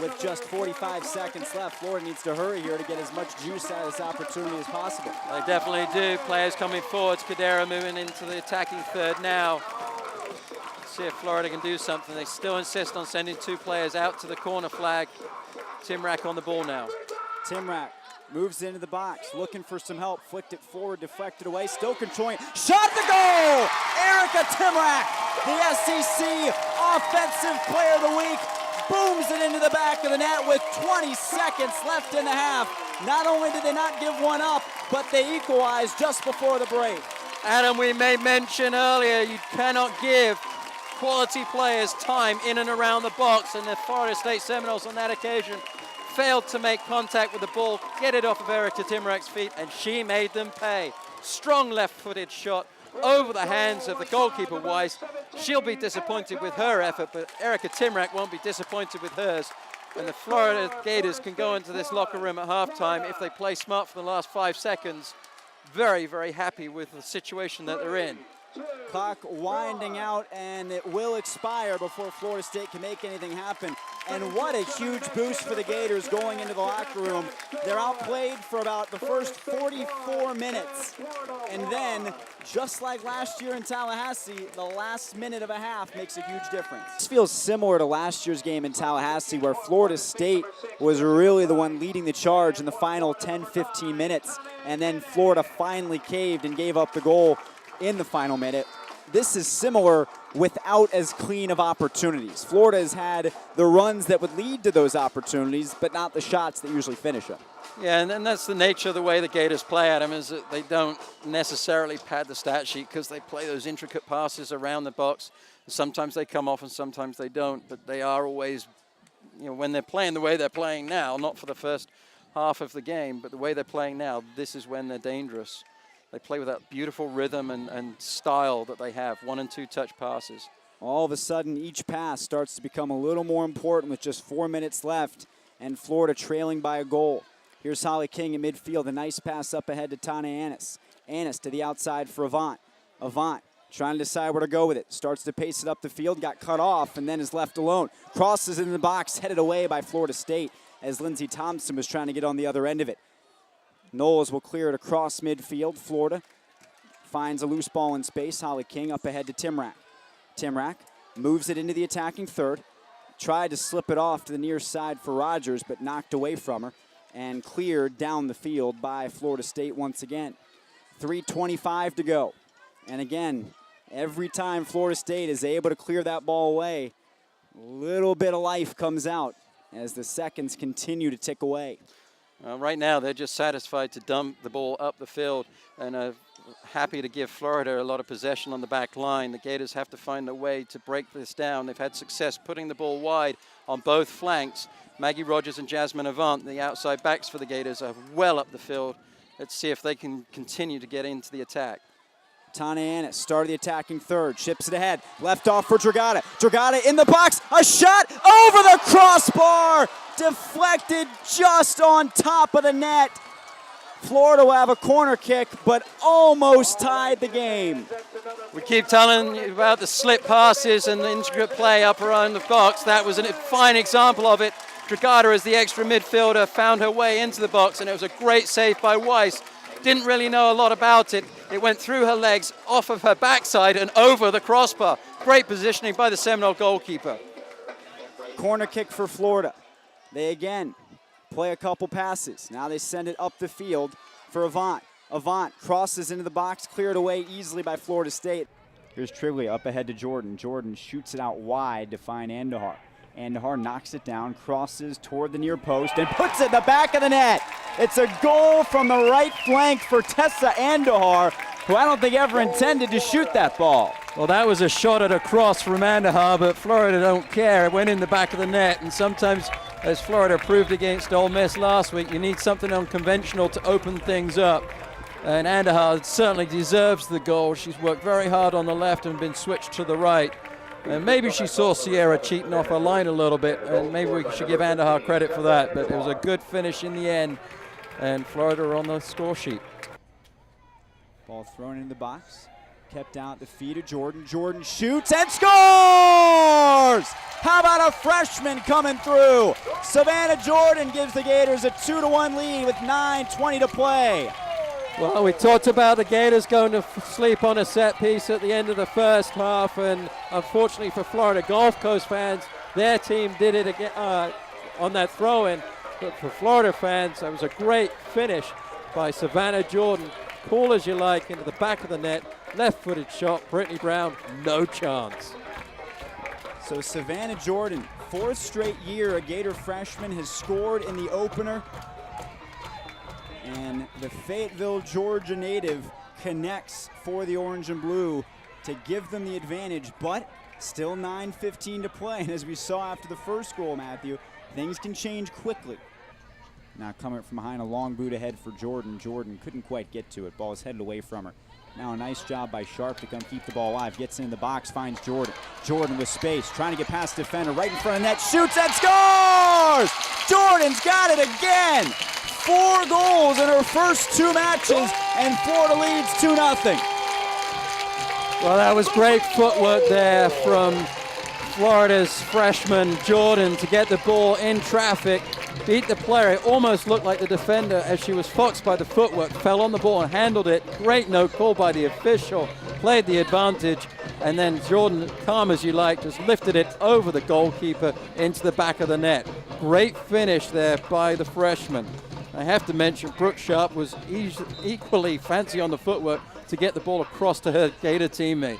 With just 45 seconds left, Florida needs to hurry here to get as much juice out of this opportunity as possible. They definitely do. Players coming forwards. Gator moving into the attacking third now. See if Florida can do something. They still insist on sending 2 players out to the corner flag. Timrak on the ball now. Timrak moves into the box, looking for some help. Flicked it forward, deflected away, still controlling. Shot the goal! Erica Timrak, the SEC Offensive Player of the Week, booms it into the back of the net with 20 seconds left in the half. Not only did they not give one up, but they equalized just before the break. Adam, we made mention earlier, you cannot give quality players time in and around the box, and the Florida State Seminoles on that occasion failed to make contact with the ball, get it off of Erica Timrak's feet, and she made them pay. Strong left-footed shot over the hands of the goalkeeper, Weiss. She'll be disappointed with her effort, but Erica Timrak won't be disappointed with hers. And the Florida Gators can go into this locker room at halftime if they play smart for the last 5 seconds. Very, very happy with the situation that they're in. Clock winding out, and it will expire before Florida State can make anything happen. And what a huge boost for the Gators going into the locker room. They're outplayed for about the first 44 minutes. And then, just like last year in Tallahassee, the last minute of a half makes a huge difference. This feels similar to last year's game in Tallahassee, where Florida State was really the one leading the charge in the final 10-15 minutes. And then Florida finally caved and gave up the goal in the final minute. This is similar without as clean of opportunities. Florida has had the runs that would lead to those opportunities, but not the shots that usually finish them. Yeah, and that's the nature of the way the Gators play, Adam, is that they don't necessarily pad the stat sheet because they play those intricate passes around the box. Sometimes they come off and sometimes they don't, but they are always, when they're playing the way they're playing now, not for the first half of the game, but the way they're playing now, this is when they're dangerous. They play with that beautiful rhythm and style that they have, 1- and 2-touch passes. All of a sudden, each pass starts to become a little more important with just 4 minutes left and Florida trailing by a goal. Here's Holly King in midfield, a nice pass up ahead to Tana Annis. Annis to the outside for Avant. Avant trying to decide where to go with it. Starts to pace it up the field, got cut off, and then is left alone. Crosses in the box, headed away by Florida State as Lindsey Thompson was trying to get on the other end of it. Knowles will clear it across midfield. Florida finds a loose ball in space. Holly King up ahead to Timrak. Timrak moves it into the attacking third. Tried to slip it off to the near side for Rogers, but knocked away from her and cleared down the field by Florida State once again. 3:25 to go. And again, every time Florida State is able to clear that ball away, a little bit of life comes out as the seconds continue to tick away. Right now, they're just satisfied to dump the ball up the field and are happy to give Florida a lot of possession on the back line. The Gators have to find a way to break this down. They've had success putting the ball wide on both flanks. Maggie Rogers and Jasmine Avant, the outside backs for the Gators, are well up the field. Let's see if they can continue to get into the attack. Tana Annis started the attacking third, chips it ahead, left off for Dragata. Dragata in the box, a shot over the crossbar, deflected just on top of the net. Florida will have a corner kick, but almost tied the game. We keep telling you about the slip passes and the intricate play up around the box. That was a fine example of it. Dragata, as the extra midfielder, found her way into the box, and it was a great save by Weiss. Didn't really know a lot about it. It went through her legs, off of her backside, and over the crossbar. Great positioning by the Seminole goalkeeper. Corner kick for Florida. They again play a couple passes. Now they send it up the field for Avant. Avant crosses into the box, cleared away easily by Florida State. Here's Triglia up ahead to Jordan. Jordan shoots it out wide to find Andahar. Andahar knocks it down, crosses toward the near post, and puts it in the back of the net. It's a goal from the right flank for Tessa Andahar, who I don't think ever intended to shoot that ball. Well, that was a shot at a cross from Andahar, but Florida don't care. It went in the back of the net, and sometimes, as Florida proved against Ole Miss last week, you need something unconventional to open things up. And Andahar certainly deserves the goal. She's worked very hard on the left and been switched to the right. And maybe she saw Sierra cheating off her line a little bit, and maybe we should give Andahar credit for that, but it was a good finish in the end, and Florida are on the score sheet. Ball thrown in the box. kept out the feet of Jordan. Jordan shoots and scores! How about a freshman coming through? Savannah Jordan gives the Gators a 2-1 lead with 9:20 to play. Well, we talked about the Gators going to sleep on a set piece at the end of the first half, and unfortunately for Florida Gulf Coast fans, their team did it again on that throw-in. But for Florida fans, that was a great finish by Savannah Jordan. Cool as you like, into the back of the net, left-footed shot. Brittany Brown, no chance. So Savannah Jordan, 4th straight year a Gator freshman, has scored in the opener. And the Fayetteville, Georgia native connects for the orange and blue to give them the advantage, but still 9:15 to play. And as we saw after the first goal, Matthew, things can change quickly. Now coming from behind, a long boot ahead for Jordan. Jordan couldn't quite get to it. Ball is headed away from her. Now a nice job by Sharp to come keep the ball alive. Gets in the box, finds Jordan. Jordan with space, trying to get past the defender, right in front of net, shoots and scores! Jordan's got it again! 4 goals in her first 2 matches, and Florida leads 2-0. Well, that was great footwork there from Florida's freshman Jordan to get the ball in traffic, beat the player. It almost looked like the defender, as she was foxed by the footwork, fell on the ball and handled it. Great no call by the official, played the advantage, and then Jordan, calm as you like, just lifted it over the goalkeeper into the back of the net. Great finish there by the freshman. I have to mention Brooke Sharp was equally fancy on the footwork to get the ball across to her Gator teammate.